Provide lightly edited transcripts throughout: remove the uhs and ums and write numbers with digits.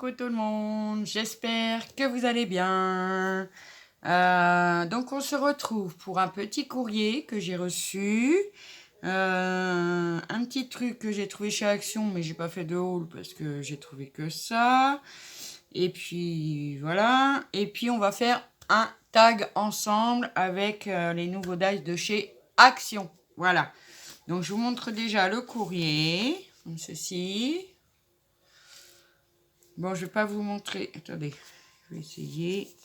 coucou tout le monde, j'espère que vous allez bien. Donc on se retrouve pour un petit courrier que j'ai reçu. Un petit truc que j'ai trouvé chez Action, mais j'ai pas fait de haul parce que j'ai trouvé que ça. Et puis voilà. Et puis on va faire un tag ensemble avec les nouveaux dice de chez Action. Voilà. Donc je vous montre déjà le courrier, comme ceci. Bon, je vais pas vous montrer. Attendez, je vais essayer.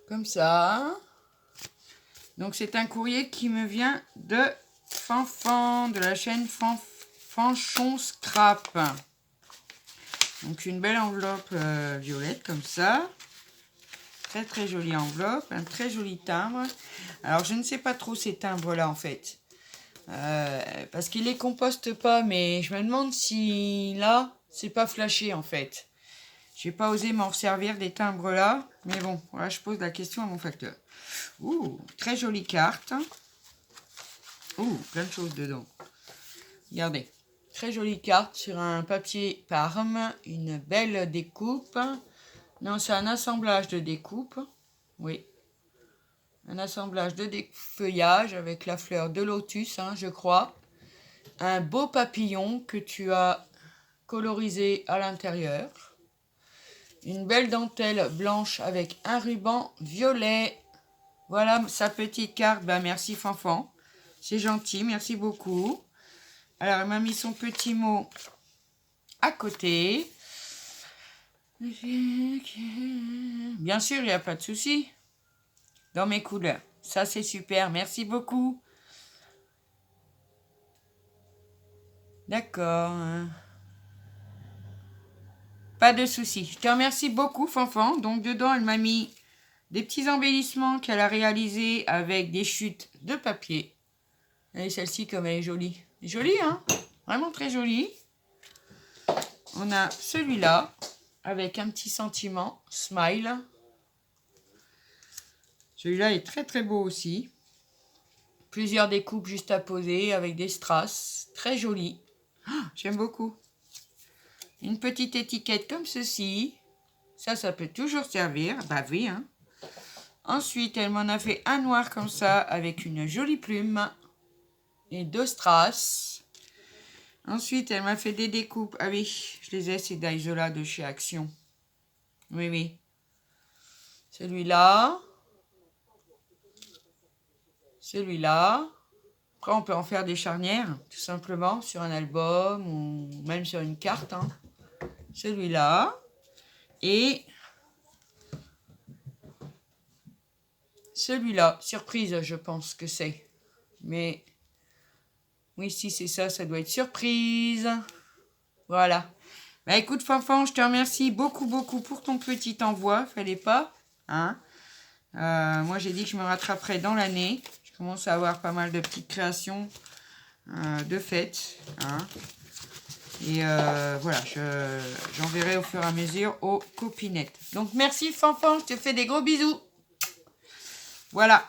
Comme ça. Donc, c'est un courrier qui me vient de Fanfan, de la chaîne Fanchon Scrap. Donc, une belle enveloppe violette, comme ça. Très, très jolie enveloppe. Un très joli timbre. Alors, je ne sais pas trop ces timbres-là, en fait. Parce qu'il les composte pas, mais je me demande si là, c'est pas flashé, en fait. J'ai pas osé m'en servir des timbres là, mais bon, voilà, je pose la question à mon facteur. Ouh, très jolie carte. Ouh, plein de choses dedans. Regardez, très jolie carte sur un papier Parme, une belle découpe. Non, c'est un assemblage de découpe. Oui, un assemblage de feuillage avec la fleur de lotus, hein, je crois. Un beau papillon que tu as colorisé à l'intérieur. Une belle dentelle blanche avec un ruban violet. Voilà sa petite carte. Ben, merci Fanfan. C'est gentil, merci beaucoup. Alors, elle m'a mis son petit mot à côté. Bien sûr, il n'y a pas de souci. Dans mes couleurs. Ça, c'est super. Merci beaucoup. D'accord. Pas de souci. Je te remercie beaucoup, Fanfan. Donc, dedans, elle m'a mis des petits embellissements qu'elle a réalisés avec des chutes de papier. Et celle-ci, comme elle est jolie. Jolie, hein? Vraiment très jolie. On a celui-là, avec un petit sentiment. Smile. Celui-là est très très beau aussi. Plusieurs découpes juste à poser avec des strass. Très joli. Oh, j'aime beaucoup. Une petite étiquette comme ceci. Ça peut toujours servir. Bah oui, hein. Ensuite, elle m'en a fait un noir comme ça, avec une jolie plume. Et deux strass. Ensuite, elle m'a fait des découpes. Ah oui, je les ai, ces dies-là de chez Action. Oui, oui. Celui-là. Celui-là. Après, on peut en faire des charnières, tout simplement, sur un album ou même sur une carte. Hein. Celui-là. Et celui-là. Surprise, je pense que c'est. Mais oui, si c'est ça, ça doit être surprise. Voilà. Bah écoute, Fanfan, je te remercie beaucoup, beaucoup pour ton petit envoi. Fallait pas. Hein. Moi, j'ai dit que je me rattraperais dans l'année. Je commence à avoir pas mal de petites créations de fêtes. Hein. Et voilà, j'enverrai au fur et à mesure aux copinettes. Donc, merci Fanfan, je te fais des gros bisous. Voilà.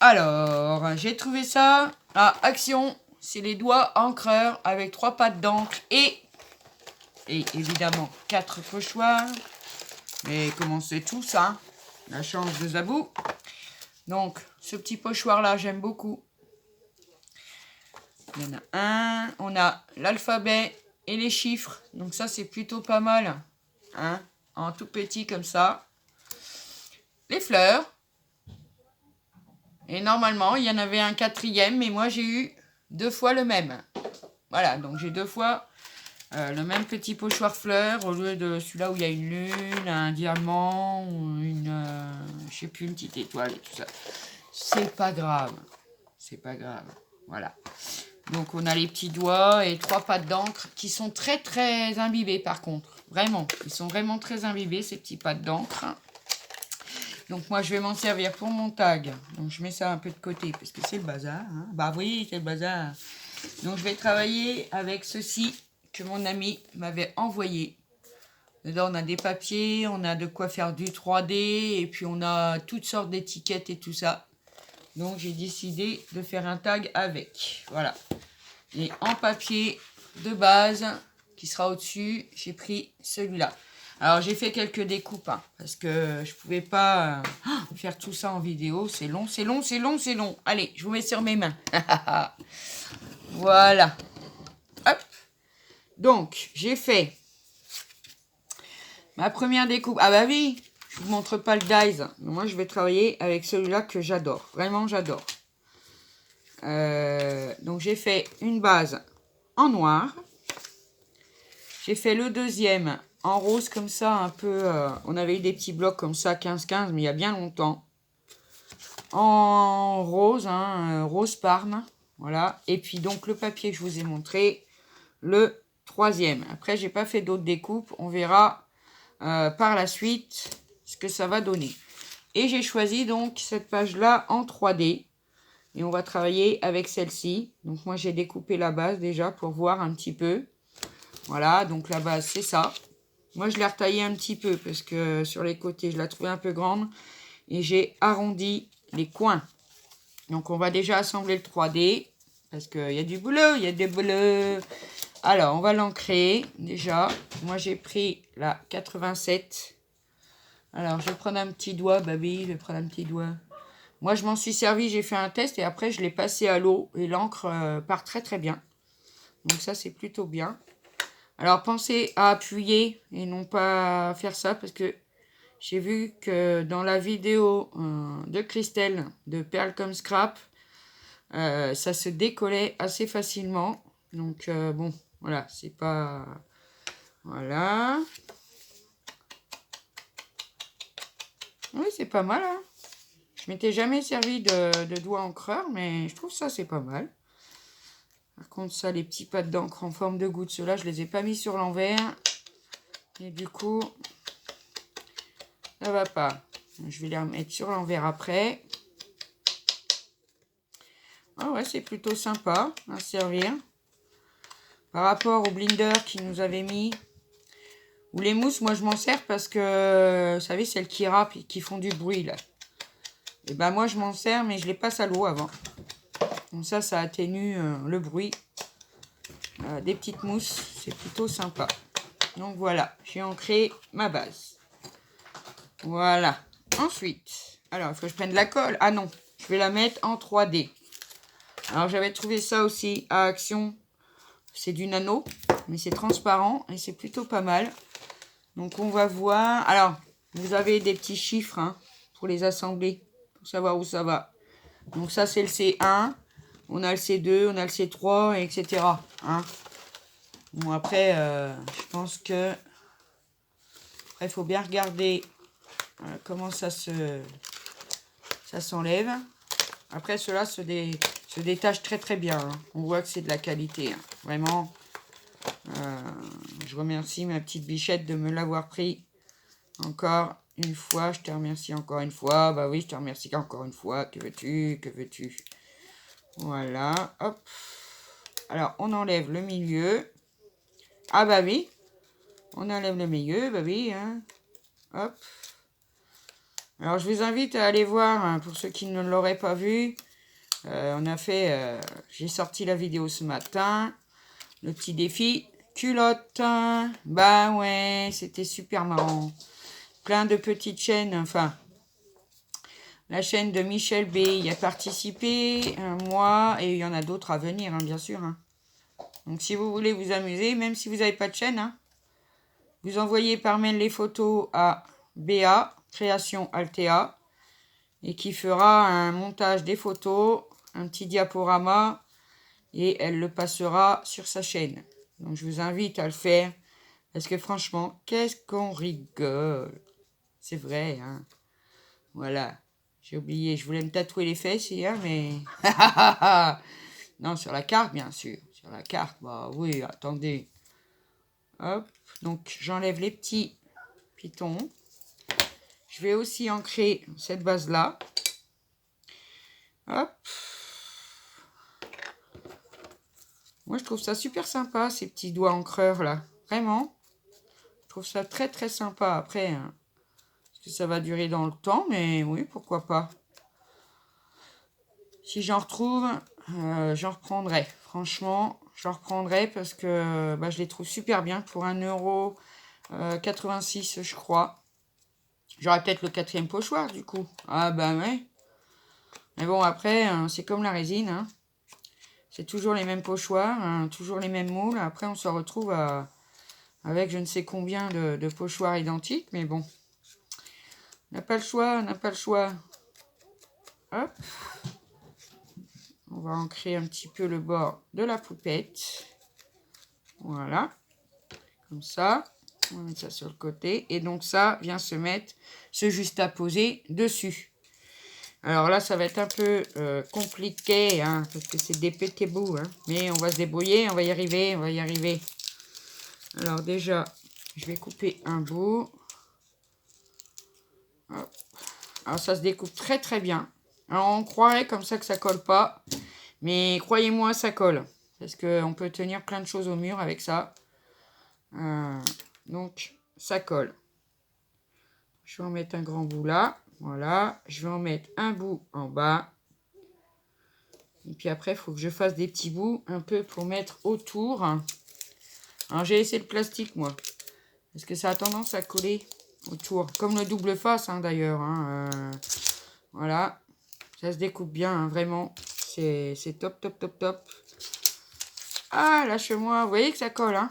Alors, j'ai trouvé ça à Action. C'est les doigts encreurs avec 3 pattes d'encre et évidemment 4 pochoirs. Mais comment c'est tout ça? La chance de Zabou. Donc, ce petit pochoir-là, j'aime beaucoup. Il y en a un. On a l'alphabet et les chiffres. Donc ça, c'est plutôt pas mal. Hein, en tout petit comme ça. Les fleurs. Et normalement, il y en avait un 4e. Mais moi, j'ai eu 2 fois le même. Voilà, donc j'ai 2 fois le même petit pochoir fleurs. Au lieu de celui-là où il y a une lune, un diamant, ou une... je sais plus, une petite étoile et tout ça. C'est pas grave. C'est pas grave. Voilà. Donc on a les petits doigts et 3 pattes d'encre qui sont très très imbibés par contre. Vraiment, ils sont vraiment très imbibés ces petits pattes d'encre. Donc moi je vais m'en servir pour mon tag. Donc je mets ça un peu de côté parce que c'est le bazar. Hein. Bah oui, c'est le bazar. Donc je vais travailler avec ceci que mon ami m'avait envoyé. Dedans on a des papiers, on a de quoi faire du 3D et puis on a toutes sortes d'étiquettes et tout ça. Donc j'ai décidé de faire un tag avec. Voilà. Et en papier de base, qui sera au-dessus, j'ai pris celui-là. Alors, j'ai fait quelques découpes, hein, parce que je pouvais pas faire tout ça en vidéo. C'est long, c'est long, c'est long, c'est long. Allez, je vous mets sur mes mains. Voilà. Hop. Donc, j'ai fait ma première découpe. Ah bah oui, je vous montre pas le dies. Moi, je vais travailler avec celui-là que j'adore. Vraiment, j'adore. Donc, j'ai fait une base en noir. J'ai fait le deuxième en rose comme ça, un peu... on avait eu des petits blocs comme ça, 15-15, mais il y a bien longtemps. En rose, hein, rose parme. Voilà. Et puis donc le papier que je vous ai montré, le troisième. Après, j'ai pas fait d'autres découpes. On verra par la suite ce que ça va donner. Et j'ai choisi donc cette page-là en 3D. Et on va travailler avec celle-ci. Donc moi, j'ai découpé la base déjà pour voir un petit peu. Voilà, donc la base, c'est ça. Moi, je l'ai retaillée un petit peu parce que sur les côtés, je la trouvais un peu grande. Et j'ai arrondi les coins. Donc, on va déjà assembler le 3D parce qu'il y a du boulot, il y a du boulot. Alors, on va l'ancrer déjà. Moi, j'ai pris la 87. Alors, je vais prendre un petit doigt, baby. Je vais prendre un petit doigt. Moi, je m'en suis servi, j'ai fait un test et après, je l'ai passé à l'eau. Et l'encre part très, très bien. Donc, ça, c'est plutôt bien. Alors, pensez à appuyer et non pas faire ça parce que j'ai vu que dans la vidéo de Christelle de Perles comme Scrap, ça se décollait assez facilement. Donc, bon, voilà, c'est pas... Voilà. Oui, c'est pas mal, hein. Je m'étais jamais servi de doigt encreur, mais je trouve ça, c'est pas mal. Par contre, ça, les petits pattes d'encre en forme de goutte, ceux-là, je les ai pas mis sur l'envers. Et du coup, ça va pas. Je vais les remettre sur l'envers après. Ah ouais, c'est plutôt sympa à servir. Par rapport au blinder qui nous avait mis. Ou les mousses, moi je m'en sers parce que, vous savez, celles qui râpent et qui font du bruit là. Et ben moi je m'en sers, mais je les passe à l'eau avant. Comme ça atténue le bruit. Des petites mousses, c'est plutôt sympa. Donc voilà, j'ai ancré ma base. Voilà. Ensuite, alors il faut que je prenne de la colle. Ah non, je vais la mettre en 3D. Alors j'avais trouvé ça aussi à Action. C'est du nano, mais c'est transparent et c'est plutôt pas mal. Donc on va voir. Alors, vous avez des petits chiffres hein, pour les assembler, pour savoir où ça va. Donc ça c'est le C1, on a le C2, on a le C3, etc. Hein. Bon après, je pense que... Après, il faut bien regarder comment ça s'enlève. Après, cela se détache très très bien. Hein. On voit que c'est de la qualité. Hein. Vraiment, je remercie ma petite bichette de me l'avoir pris encore une fois. Je te remercie encore une fois. Bah oui, je te remercie encore une fois. Que veux-tu? Que veux-tu? Voilà. Hop. Alors, on enlève le milieu. Ah bah oui. On enlève le milieu. Bah oui. Hein. Hop. Alors, je vous invite à aller voir, hein, pour ceux qui ne l'auraient pas vu. On a fait... j'ai sorti la vidéo ce matin. Le petit défi culotte. Bah ouais, c'était super marrant. Plein de petites chaînes. Enfin, la chaîne de Michel B y a participé. Moi, et il y en a d'autres à venir, hein, bien sûr. Hein. Donc, si vous voulez vous amuser, même si vous n'avez pas de chaîne, hein, vous envoyez par mail les photos à BA, Création Altea, et qui fera un montage des photos, un petit diaporama, et elle le passera sur sa chaîne. Donc je vous invite à le faire, parce que franchement, qu'est-ce qu'on rigole. C'est vrai, hein. Voilà, j'ai oublié, je voulais me tatouer les fesses hier, mais... non, sur la carte, bien sûr. Sur la carte, bah oui, attendez. Hop, donc j'enlève les petits pitons. Je vais aussi ancrer cette base-là. Hop. Moi, je trouve ça super sympa, ces petits doigts encreurs, là. Vraiment. Je trouve ça très, très sympa. Après, hein, parce que ça va durer dans le temps, mais oui, pourquoi pas. Si j'en retrouve, j'en reprendrai. Franchement, Je reprendrai parce que je les trouve super bien pour 1,86 €, je crois. J'aurai peut-être le 4e pochoir du coup. Ah bah ouais. Mais bon, après, c'est comme la résine. Hein. C'est toujours les mêmes pochoirs, hein, toujours les mêmes moules. Après, on se retrouve avec je ne sais combien de pochoirs identiques. Mais bon, on n'a pas le choix, on n'a pas le choix. Hop. On va ancrer un petit peu le bord de la poupette. Voilà. Comme ça. On va mettre ça sur le côté. Et donc ça vient se juxtaposer dessus. Alors là, ça va être un peu compliqué, hein, parce que c'est des petits bouts. Hein, mais on va se débrouiller, on va y arriver, on va y arriver. Alors déjà, je vais couper un bout. Hop. Alors ça se découpe très très bien. Alors on croirait comme ça que ça colle pas. Mais croyez-moi, ça colle. Parce qu'on peut tenir plein de choses au mur avec ça. Donc, ça colle. Je vais en mettre un grand bout là. Voilà. Je vais en mettre un bout en bas. Et puis après, il faut que je fasse des petits bouts un peu pour mettre autour. Alors, j'ai laissé le plastique, moi. Parce que ça a tendance à coller autour. Comme le double face, hein, d'ailleurs. Hein. Voilà. Ça se découpe bien, hein, vraiment. C'est top, top, top, top. Ah, lâche-moi. Vous voyez que ça colle, hein?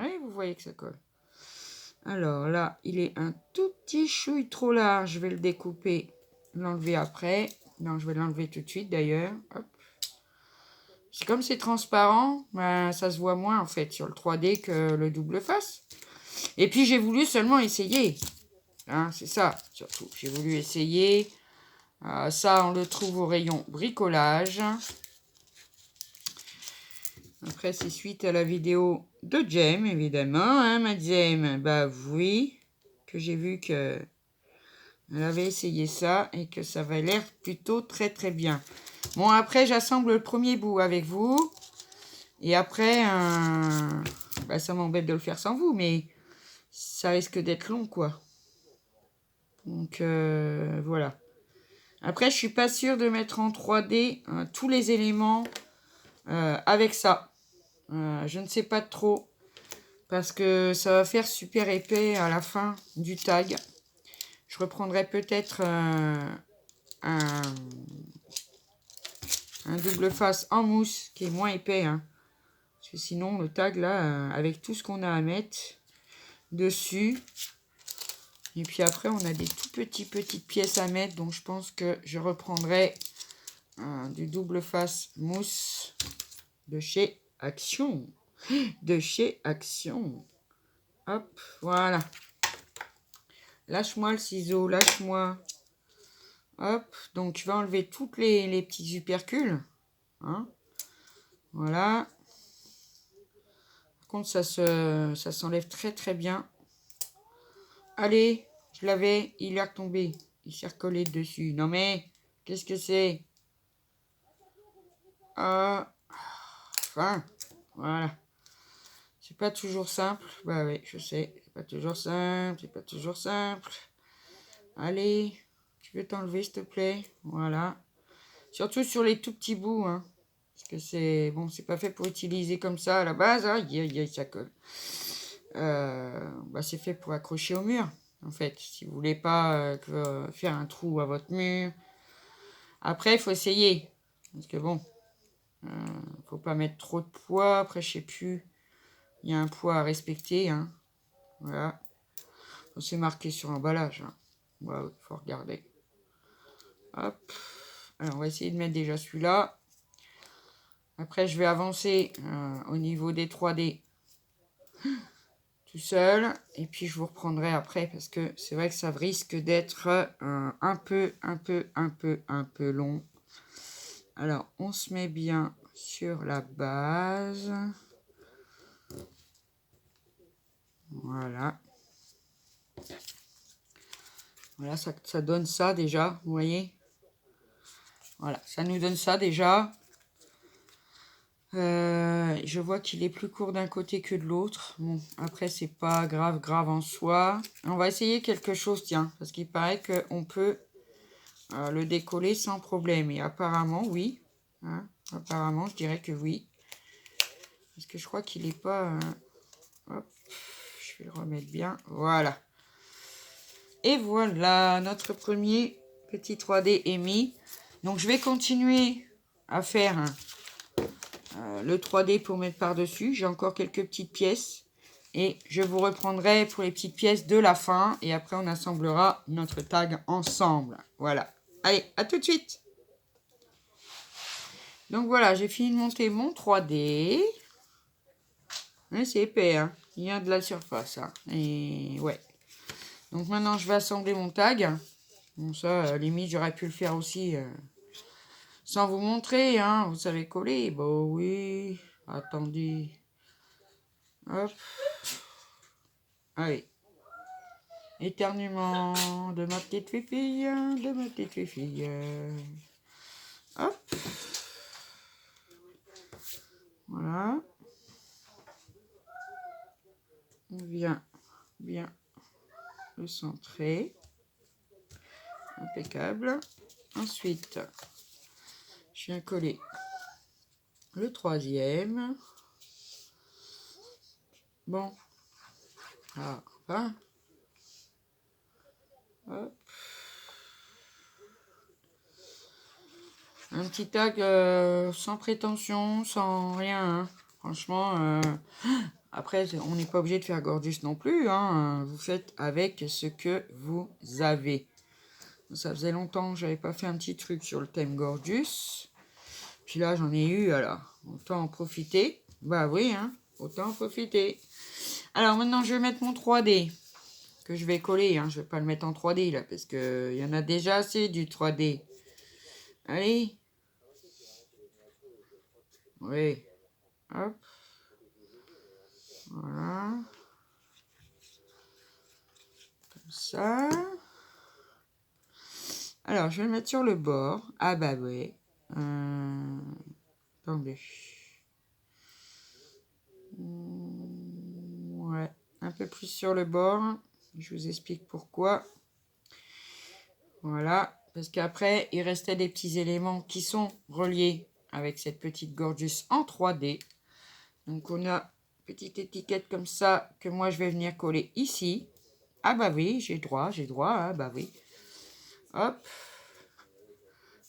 Oui, vous voyez que ça colle. Alors là, il est un tout petit chouille trop large. Je vais le découper, l'enlever après. Non, je vais l'enlever tout de suite d'ailleurs. C'est comme c'est transparent, ça se voit moins en fait sur le 3D que le double face. Et puis j'ai voulu seulement essayer. Hein, c'est ça, surtout. J'ai voulu essayer. Ça, on le trouve au rayon bricolage. Après, c'est suite à la vidéo de Jem, évidemment. Hein, ma Jem, bah oui, que j'ai vu que elle avait essayé ça et que ça avait l'air plutôt très très bien. Bon, après, j'assemble le premier bout avec vous. Et après, ça m'embête de le faire sans vous, mais ça risque d'être long, quoi. Donc, voilà. Après, je suis pas sûre de mettre en 3D tous les éléments avec ça. Je ne sais pas trop. Parce que ça va faire super épais à la fin du tag. Je reprendrai peut-être un double face en mousse qui est moins épais. Hein. Parce que sinon, le tag, là, avec tout ce qu'on a à mettre dessus. Et puis après, on a des tout petites pièces à mettre. Donc, je pense que je reprendrai du double face mousse de chez Action. De chez Action. Hop, voilà. Lâche-moi le ciseau, lâche-moi. Hop, donc je vais enlever toutes les petits opercules. Hein. Voilà. Par contre, ça s'enlève très très bien. Allez, je l'avais, il est retombé. Il s'est recollé dessus. Non mais, qu'est-ce que c'est? Enfin, voilà. C'est pas toujours simple. Bah oui, je sais. C'est pas toujours simple. C'est pas toujours simple. Allez, tu veux t'enlever, s'il te plaît? Voilà. Surtout sur les tout petits bouts, hein. Parce que c'est bon, c'est pas fait pour utiliser comme ça à la base. Aïe, aïe, aïe, ça colle. C'est fait pour accrocher au mur, en fait. Si vous voulez pas faire un trou à votre mur. Après, il faut essayer. Parce que bon, faut pas mettre trop de poids. Après, je sais plus. Il y a un poids à respecter. Hein. Voilà. C'est marqué sur l'emballage. Hein. Voilà, faut regarder. Hop. Alors, on va essayer de mettre déjà celui-là. Après, je vais avancer au niveau des 3D tout seul. Et puis, je vous reprendrai après parce que c'est vrai que ça risque d'être un peu long. Alors, on se met bien sur la base. Voilà. Voilà, ça donne ça déjà, vous voyez. Voilà, ça nous donne ça déjà. Je vois qu'il est plus court d'un côté que de l'autre. Bon, après, c'est pas grave en soi. On va essayer quelque chose, tiens, parce qu'il paraît qu'on peut le décoller sans problème. Et apparemment, oui. Hein, apparemment, je dirais que oui. Parce que je crois qu'il n'est pas... hop, je vais le remettre bien. Voilà. Et voilà, notre premier petit 3D est mis. Donc, je vais continuer à faire le 3D pour mettre par-dessus. J'ai encore quelques petites pièces. Et je vous reprendrai pour les petites pièces de la fin. Et après, on assemblera notre tag ensemble. Voilà. Allez, à tout de suite. Donc voilà, j'ai fini de monter mon 3D. C'est épais, hein. Il y a de la surface. Hein. Et ouais. Donc maintenant, je vais assembler mon tag. Bon, ça, limite, j'aurais pu le faire aussi sans vous montrer. Hein. Vous savez coller. Bon, oui. Attendez. Hop. Allez. Éternuement de ma petite fille, de ma petite fille. Hop. Voilà. On vient bien le centrer. Impeccable. Ensuite, je viens coller le troisième. Bon. Ah, enfin. Hop. Un petit tag sans prétention, sans rien. Hein. Franchement, après, on n'est pas obligé de faire Gorgeous non plus. Hein. Vous faites avec ce que vous avez. Ça faisait longtemps que je n'avais pas fait un petit truc sur le thème Gorgeous. Puis là, j'en ai eu, alors autant en profiter. Bah oui, hein, autant en profiter. Alors maintenant, je vais mettre mon 3D. Que je vais coller. Hein. Je ne vais pas le mettre en 3D là, parce qu'il y en a déjà assez du 3D. Allez. Oui. Hop. Voilà. Comme ça. Alors, je vais le mettre sur le bord. Ah bah oui. Attendez. Ouais. Un peu plus sur le bord. Je vous explique pourquoi. Voilà. Parce qu'après, il restait des petits éléments qui sont reliés avec cette petite Gorgeous en 3D. Donc, on a une petite étiquette comme ça que moi, je vais venir coller ici. Ah bah oui, j'ai droit. Ah bah oui. Hop.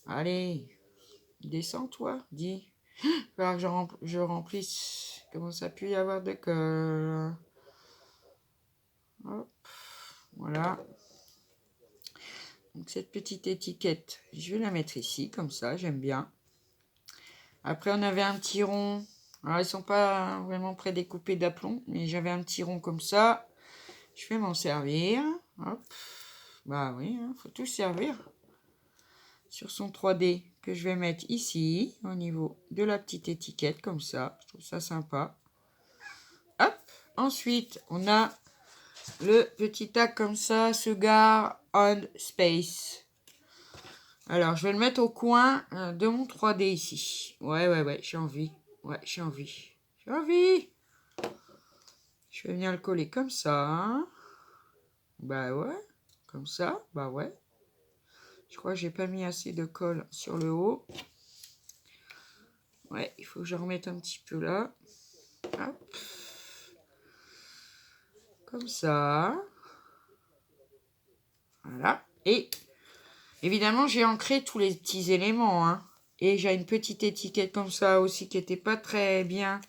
Allez. Descends, toi. Dis. Il va falloir que je remplisse. Comment ça peut y avoir de colle. Hop. Voilà. Donc, cette petite étiquette, je vais la mettre ici, comme ça, j'aime bien. Après, on avait un petit rond. Alors, ils ne sont pas vraiment prédécoupés d'aplomb, mais j'avais un petit rond comme ça. Je vais m'en servir. Hop. Bah oui, il faut tout servir. Sur son 3D, que je vais mettre ici, au niveau de la petite étiquette, comme ça. Je trouve ça sympa. Hop. Ensuite, on a le petit tag comme ça, Sugar on Space. Alors, je vais le mettre au coin de mon 3D ici. Ouais, j'ai envie. Ouais, j'ai envie. J'ai envie. Je vais venir le coller comme ça. Bah ouais. Comme ça. Bah ouais. Je crois que j'ai pas mis assez de colle sur le haut. Ouais, il faut que je remette un petit peu là. Hop. Comme ça. Voilà. Et évidemment, j'ai ancré tous les petits éléments. Hein. Et j'ai une petite étiquette comme ça aussi qui n'était pas très bien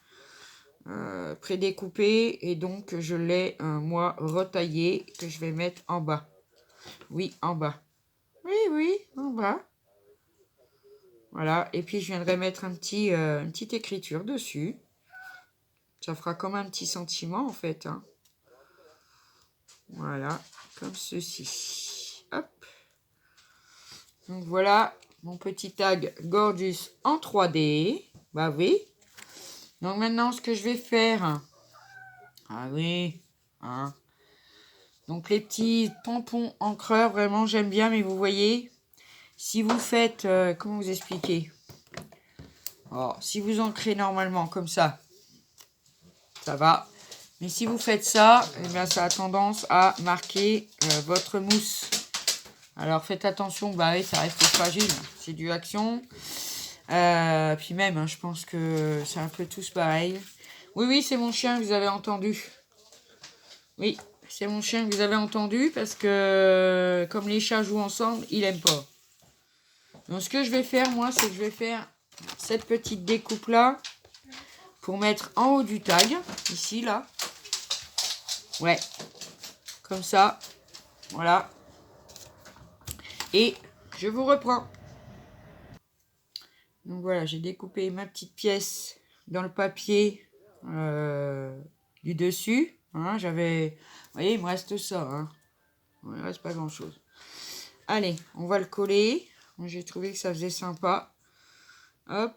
prédécoupée. Et donc, je l'ai, moi, retaillé que je vais mettre en bas. Oui, en bas. Oui, en bas. Voilà. Et puis, je viendrai mettre une petite écriture dessus. Ça fera comme un petit sentiment, en fait. Hein. Voilà. Comme ceci. Hop. Donc, voilà mon petit tag Gorgeous en 3D. Bah oui. Donc, maintenant, ce que je vais faire... Ah oui. Hein. Donc, les petits pompons encreurs, vraiment, j'aime bien. Mais vous voyez, si vous faites... comment vous expliquer? Oh, si vous ancrez normalement, comme ça, ça va. Mais si vous faites ça, eh bien, ça a tendance à marquer votre mousse. Alors, faites attention. Bah oui, ça reste fragile. C'est du action. Puis même, hein, je pense que c'est un peu tous pareil. Oui, c'est mon chien, vous avez entendu. Oui, c'est mon chien que vous avez entendu parce que comme les chats jouent ensemble, il aime pas. Donc ce que je vais faire, moi, c'est que je vais faire cette petite découpe là pour mettre en haut du tag, ici, là. Ouais, comme ça. Voilà. Et je vous reprends. Donc voilà, j'ai découpé ma petite pièce dans le papier du dessus. Hein, j'avais... Vous voyez, il me reste ça. Hein. Il ne reste pas grand-chose. Allez, on va le coller. J'ai trouvé que ça faisait sympa. Hop.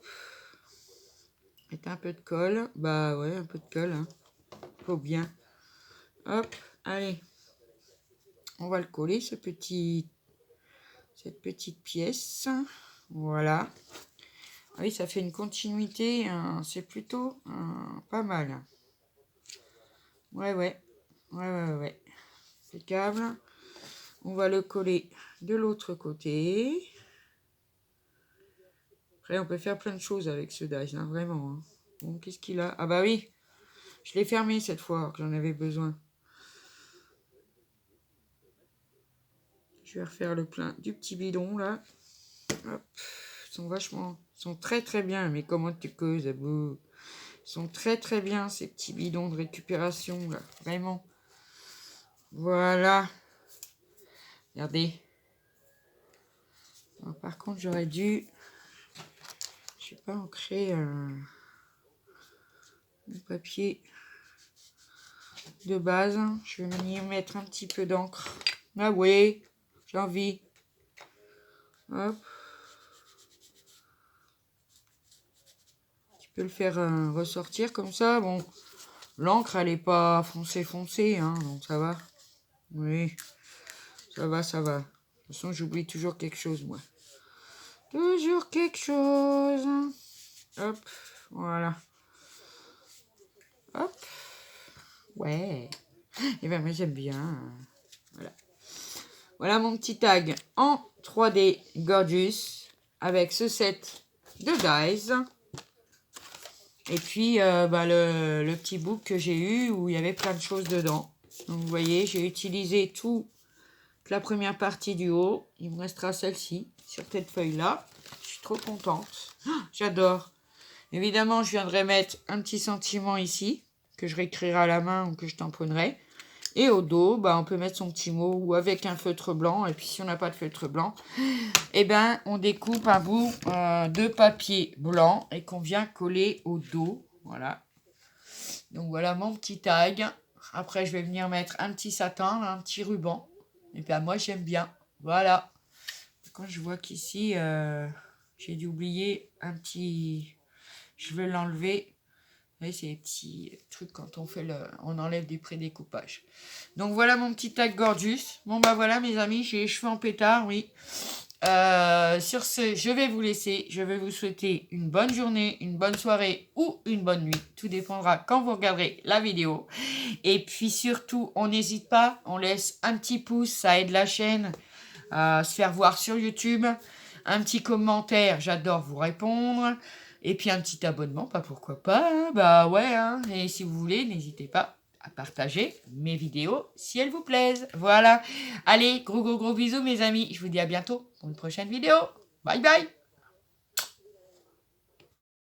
Mettre un peu de colle. Bah ouais, un peu de colle. Hein. Faut bien. Hop, allez. On va le coller, cette petite pièce. Voilà. Ah oui, ça fait une continuité. C'est plutôt pas mal. Ouais. Impeccable. On va le coller de l'autre côté. Après, on peut faire plein de choses avec ce die, hein, vraiment. Hein. Bon, qu'est-ce qu'il a? Ah bah oui, je l'ai fermé cette fois, alors que j'en avais besoin. Je vais refaire le plein du petit bidon, là. Hop. Ils sont très bien, mais comment tu causes, Abou? Ils sont très bien, ces petits bidons de récupération, là. Vraiment. Voilà. Regardez. Alors, par contre, j'aurais dû... Je sais pas, ancrer le papier de base. Je vais y mettre un petit peu d'encre. Ah oui, j'ai envie. Hop. Tu peux le faire ressortir comme ça. Bon, l'encre, elle est pas foncée, hein, donc ça va. Oui, ça va. De toute façon, j'oublie toujours quelque chose, moi. Toujours quelque chose. Hop, voilà. Hop. Ouais. Et ben moi, j'aime bien. Voilà. Voilà mon petit tag en 3D Gorgeous avec ce set de dies. Et puis le petit book que j'ai eu où il y avait plein de choses dedans. Donc vous voyez, j'ai utilisé toute la première partie du haut. Il me restera celle-ci sur cette feuille-là. Je suis trop contente. Oh, j'adore. Évidemment, je viendrai mettre un petit sentiment ici que je réécrirai à la main ou que je tamponnerai. Et au dos, bah, on peut mettre son petit mot ou avec un feutre blanc. Et puis si on n'a pas de feutre blanc, eh ben, on découpe un bout de papier blanc et qu'on vient coller au dos. Voilà. Donc voilà mon petit tag. Après, je vais venir mettre un petit satin, un petit ruban. Et puis moi, j'aime bien. Voilà. Quand je vois qu'ici, j'ai dû oublier un petit... Je vais l'enlever. Vous voyez, c'est les petits trucs quand on enlève du pré-découpage. Donc voilà mon petit tag Gorgeous. Bon bah voilà mes amis, j'ai les cheveux en pétard, oui. Sur ce, je vais vous laisser. Je vais vous souhaiter une bonne journée, une bonne soirée ou une bonne nuit. Tout dépendra quand vous regarderez la vidéo. Et puis surtout, on n'hésite pas, on laisse un petit pouce, ça aide la chaîne à se faire voir sur YouTube. Un petit commentaire, j'adore vous répondre. Et puis un petit abonnement, pas pourquoi pas. Hein, bah ouais, hein. Et si vous voulez, n'hésitez pas à partager mes vidéos si elles vous plaisent. Voilà. Allez, gros bisous mes amis. Je vous dis à bientôt pour une prochaine vidéo. Bye bye.